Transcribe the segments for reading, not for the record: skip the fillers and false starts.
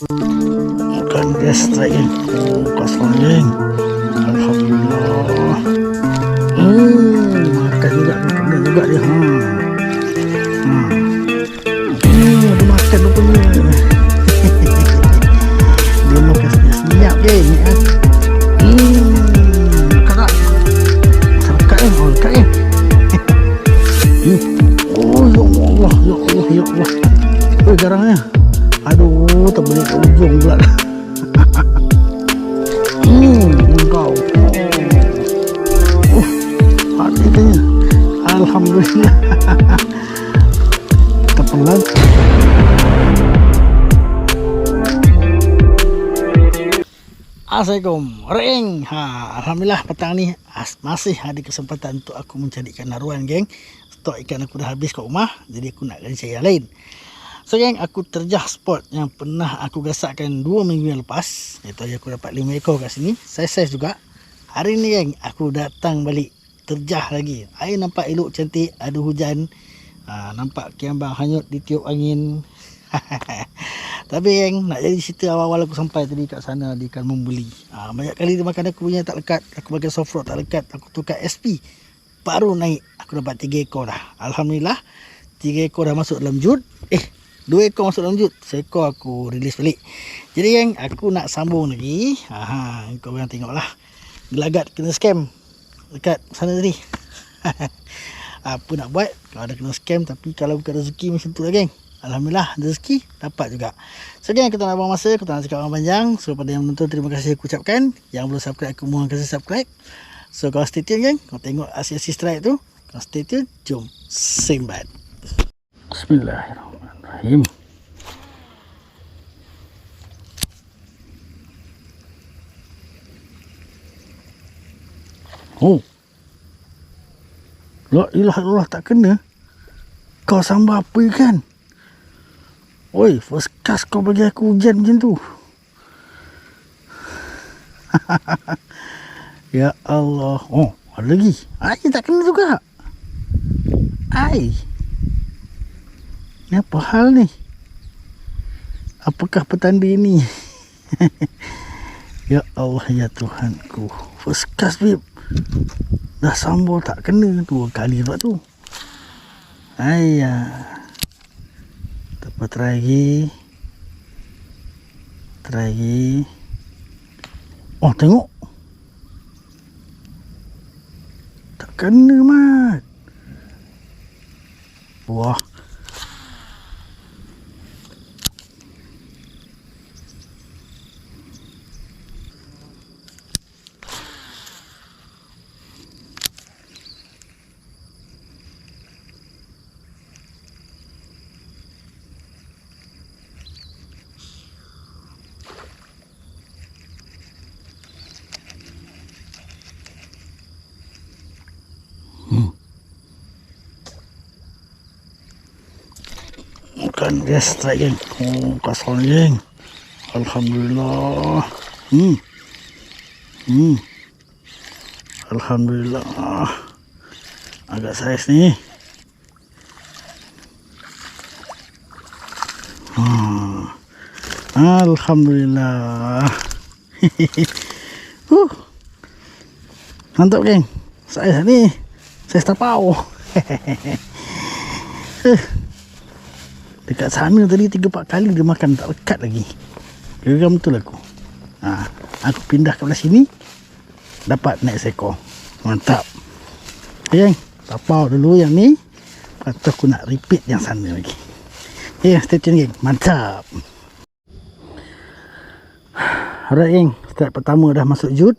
Makan gas lagi. Oh, kosong geng. Alhamdulillah. Makan juga, makan juga dia. Dia makan rupanya. Dia makan senyap geng. Makan tak? Makan kan? Oh, makan kan? Oh, ya Allah, ya Allah, ya Allah. Oh, garangnya. Aduh, tak boleh ke ujung pula. Kau. Hati kayaknya. Alhamdulillah. Terpelan. Assalamualaikum. Ring. Alhamdulillah petang ni masih ada kesempatan untuk aku mencarikan haruan, geng. Stok ikan aku dah habis kat rumah, jadi aku nak cari yang lain. So geng, aku terjah spot yang pernah aku gasakkan 2 minggu yang lepas. Itu aku dapat 5 ekor kat sini. Saiz juga. Hari ni geng, aku datang balik terjah lagi. Air nampak elok cantik, ada hujan. Nampak kiambang hanyut ditiup angin. Tapi geng, nak jadi cerita awal-awal aku sampai tadi kat sana di ikan membuli. Banyak kali dia makan aku punya tak lekat. Aku bagi soft rock tak lekat. Aku tukar SP. Baru naik. Aku dapat 3 ekor dah. Alhamdulillah. 3 ekor dah masuk dalam jud. 2 ekor masuk dalam jud. Seekor aku release balik. Jadi geng, aku nak sambung lagi. Kau yang tengok lah. Gelagat kena scam dekat sana tadi. Apa nak buat? Kalau ada kena scam, tapi kalau bukan rezeki macam tu lah geng. Alhamdulillah rezeki dapat juga. So geng, kita nak buang masa, kita nak cakap orang panjang. So pada yang menonton, terima kasih aku ucapkan. Yang belum subscribe, aku mohon kasih subscribe. So kau stay tune geng. Kau tengok asyik strike tu. Kau stay tune. Jom simbat. Bismillahirrahmanirrahim. Oh. La ilaha illallah, tak kena. Kau sambal apa ikan? Oi, first class kau bagi aku hujan macam tu. Ya Allah. Oh, ada lagi. Air tak kena juga. Air. Ni apa hal ni? Apakah petanda ini? Ya Allah, ya Tuhanku. First class babe. Dah sambal tak kena 2 kali lepas tu. Ayah. Kita try lagi. Try lagi. Oh, tengok. Tak kena, Mat. Wah. Makan gas strike geng. Oh, kasar geng. Alhamdulillah. Alhamdulillah. Agak saiz ni. Alhamdulillah. Mantap geng. Saiz ni. Saiz tapau. Dekat sana tadi 3-4 kali dia makan tak lekat lagi. Geram betul aku. Aku pindah ke belah sini, dapat naik seekor. Mantap. Okay, tapau dulu yang ni. Lepas tu aku nak repeat yang sana lagi. Okay, stay tune geng. Mantap. Alright geng, start pertama dah masuk jud.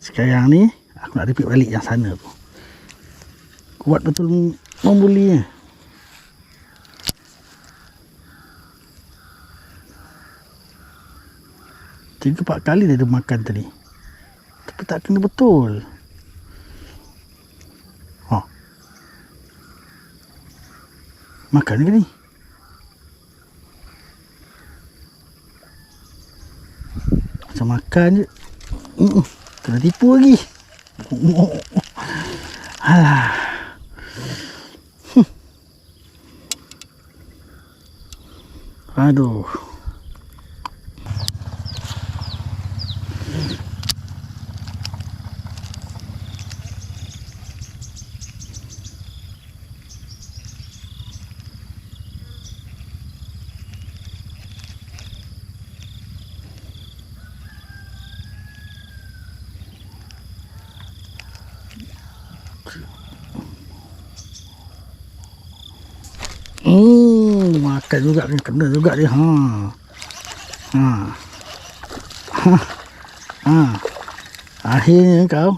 Sekarang ni aku nak repeat balik yang sana tu. Kuat betul membulinya. 3-4 kali dia makan tadi, tapi tak kena betul. Makan ke ni? Macam makan je. Kena tipu lagi. Alah. Aduh. Makan juga ni, kena juga dia. Akhirnya kau.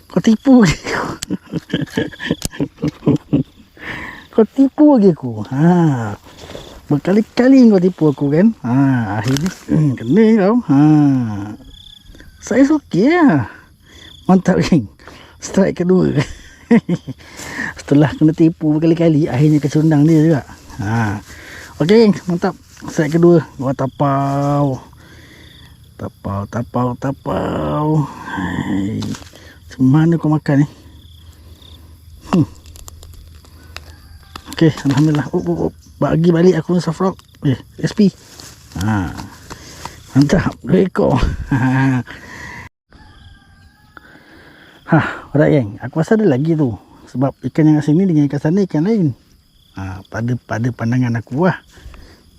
Kau tipu lagi aku. Kau tipu lagi aku. Berkali-kali kau tipu aku kan. Akhirnya kena kau. Saya okey lah. Mantap geng. Strike kedua. Setelah kena tipu berkali-kali, akhirnya kecundang dia juga. Okey geng, mantap. Strike kedua. Gua tapau. Hai. Macam mana kau makan ni? Okey, alhamdulillah. Bagi balik aku Safrog. SP. Mantap. 2 ekor. Alright geng, aku rasa ada lagi tu. Sebab ikan yang kat sini dengan ikan sana ikan lain. Pada pandangan aku lah.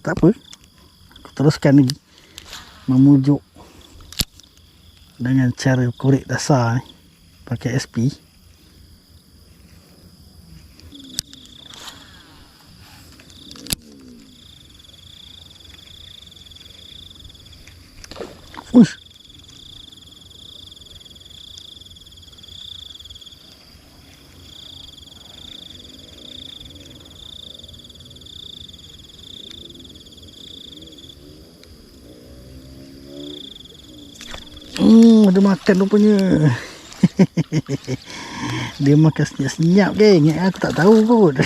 Tak apa, aku teruskan lagi memujuk dengan cara korek dasar ni, pakai SP. Uish. Ada makan rupanya. Dia makan senyap-senyap geng. Aku tak tahu kot.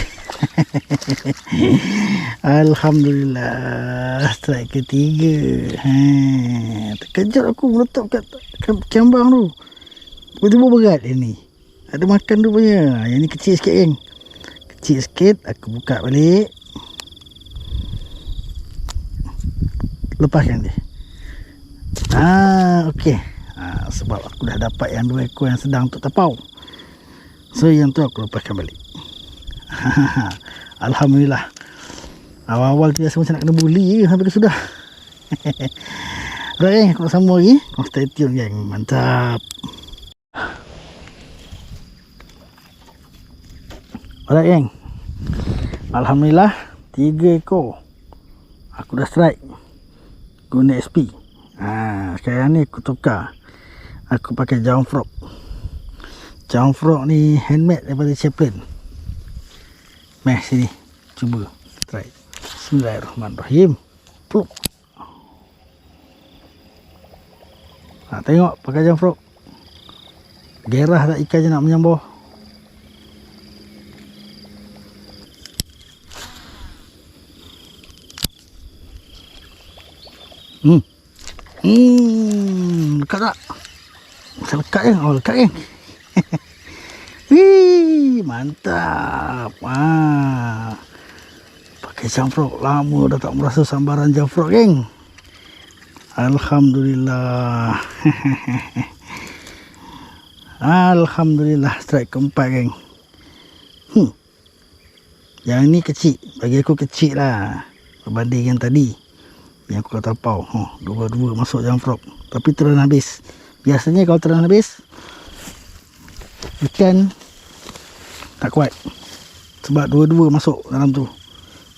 Alhamdulillah, strike ketiga. Terkejut aku meletup kat kembang tu. Tiba-tiba berat dia ni. Ada makan rupanya. Yang ni kecil sikit geng. Kecil sikit. Aku buka balik. Lepaskan dia. Okey. Sebab aku dah dapat yang 2 ekor yang sedang untuk tapau. So yang tu aku lepaskan balik. Alhamdulillah. Awal-awal tu biasa macam nak kena bully je sampai ke sudah. Alright geng, aku nak sambung lagi. Kau stay tune geng. Mantap. Alright geng, alhamdulillah 3 ekor aku dah strike guna SP. Sekarang ni aku tukar. Aku pakai Jump Frog. Jump Frog ni handmade daripada Chaplin. Meh sini, cuba try. Bismillahirrahmanirrahim. Pluk. Tengok pakai Jump Frog. Gerah tak ikan je nak menyambar. Lekat tak? Macam lekat je. Lekat je. Mantap. Pakai Jump Frog. Lama dah tak merasa sambaran Jump Frog geng. Alhamdulillah. Alhamdulillah, strike keempat geng. Yang ni kecil. Bagi aku kecil lah berbanding yang tadi yang aku kata tapau. Dua-dua masuk Jump Frog. Tapi teran habis. Biasanya kalau teran habis, ikan tak kuat. Sebab dua-dua masuk dalam tu.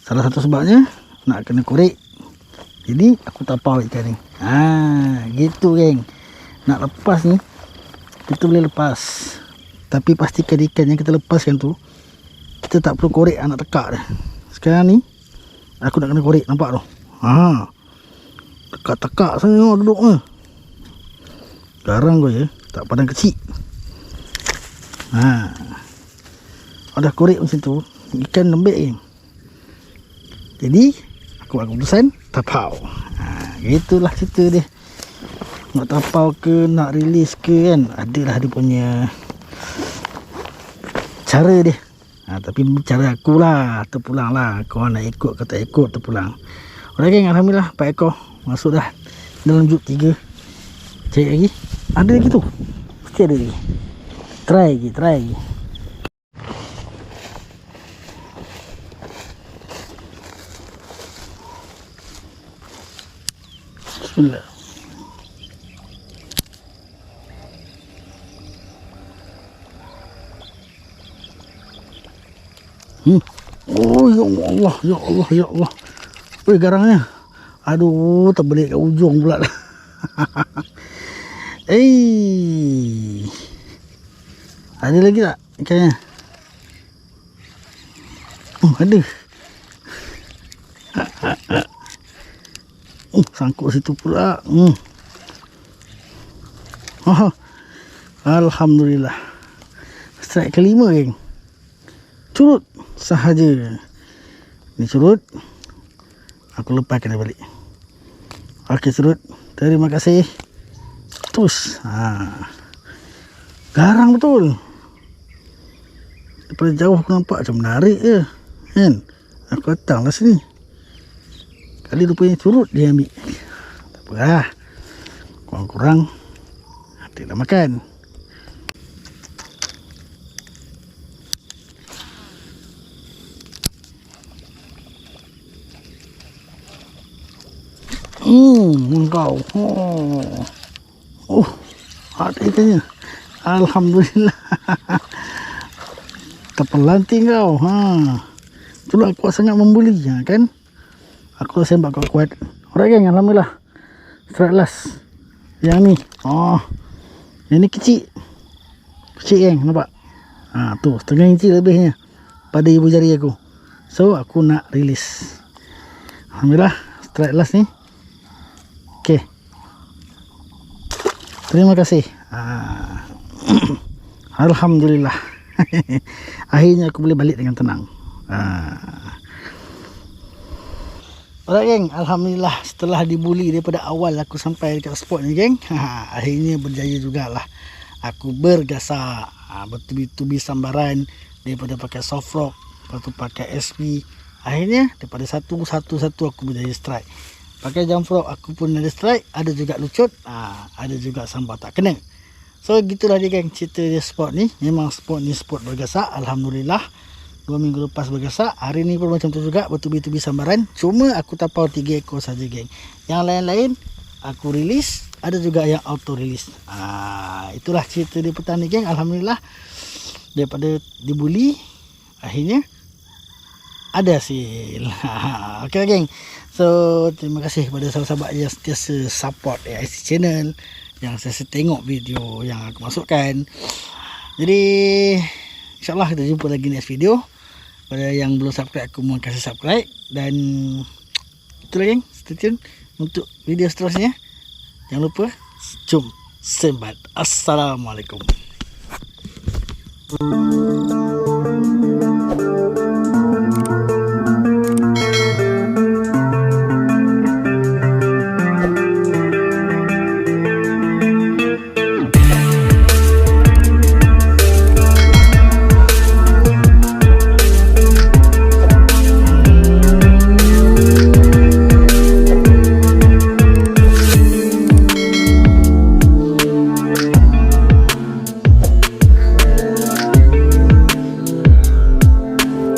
Salah satu sebabnya nak kena korek. Jadi aku tapau ikan ni. Gitu geng. Nak lepas ni, kita boleh lepas. Tapi pastikan ikan yang kita lepaskan tu, kita tak perlu korek nak tekak dia. Sekarang ni aku nak kena korek, nampak tu. Tekak-tekak sana duduk ni. Garang kau je, tak padang kecil. Dah korek macam tu, ikan lembik je. Jadi aku buat keputusan tapau. Gitulah cerita dia. Nak tapau ke, nak release ke kan, adalah dia punya cara dia. Tapi cara aku lah, terpulang lah. Kau nak ikut ke tak ikut, terpulang. Alright geng, alhamdulillah 4 ekor masuk dah dalam jut 3. Cari lagi. Ada lagi tu. Mesti ada lagi. Try lagi. Bismillah. Allah, ya Allah, ya Allah. Weh, garangnya. Aduh, terbelit kat ujung pula. Ada lagi tak ikannya? Ada. Sangkut situ pula. Alhamdulillah. Strike kelima, geng. Curut sahaja. Ni curut. Aku lepaskan dia balik. Okey, curut. Terima kasih. Terus. Garang betul. Daripada jauh aku nampak macam menarik je. Kan? Aku datang lah sini. Kali rupanya curut dia ambil. Tak apa lah. Kurang-kurang dia dah makan. Engkau. Ada ikannya. Alhamdulillah. Terpelanting kau. Itulah kuat sangat membuli, kan? Aku sembak kau kuat. Alright, geng, alhamdulillah. Strike last. Yang ni. Yang ni kecil. Kecil, geng, nampak? Tu, setengah inci lebihnya pada ibu jari aku. So, aku nak release. Alhamdulillah, strike last ni. Okey. Terima kasih. Alhamdulillah. Akhirnya aku boleh balik dengan tenang. Alright, geng, alhamdulillah setelah dibuli daripada awal aku sampai dekat spot ni, geng. Akhirnya berjaya jugalah. Aku bergasak bertubi-tubi sambaran daripada pakai soft rock, lepas tu pakai SP. Akhirnya daripada satu aku berjaya strike. Pakai jump rock aku pun ada strike, ada juga lucut, ada juga sambar tak kena. So gitulah dia, geng, cerita dia spot ni. Memang spot ni spot bergasak, alhamdulillah. 2 minggu lepas bergasak, hari ni pun macam tu juga, bertubi-tubi sambaran. Cuma aku tapau 3 ekor saja, geng. Yang lain-lain aku release, ada juga yang auto release. Itulah cerita dia petang ni, geng. Alhamdulillah, daripada dibuli, akhirnya ada hasil. Okey, geng. So terima kasih kepada sahabat-sahabat yang sentiasa support AIC channel, yang sentiasa tengok video yang aku masukkan. Jadi InsyaAllah kita jumpa lagi next video. Pada yang belum subscribe, aku mohon kasih subscribe. Dan itulah, geng, stay tune untuk video seterusnya. Jangan lupa, jom sembat. Assalamualaikum.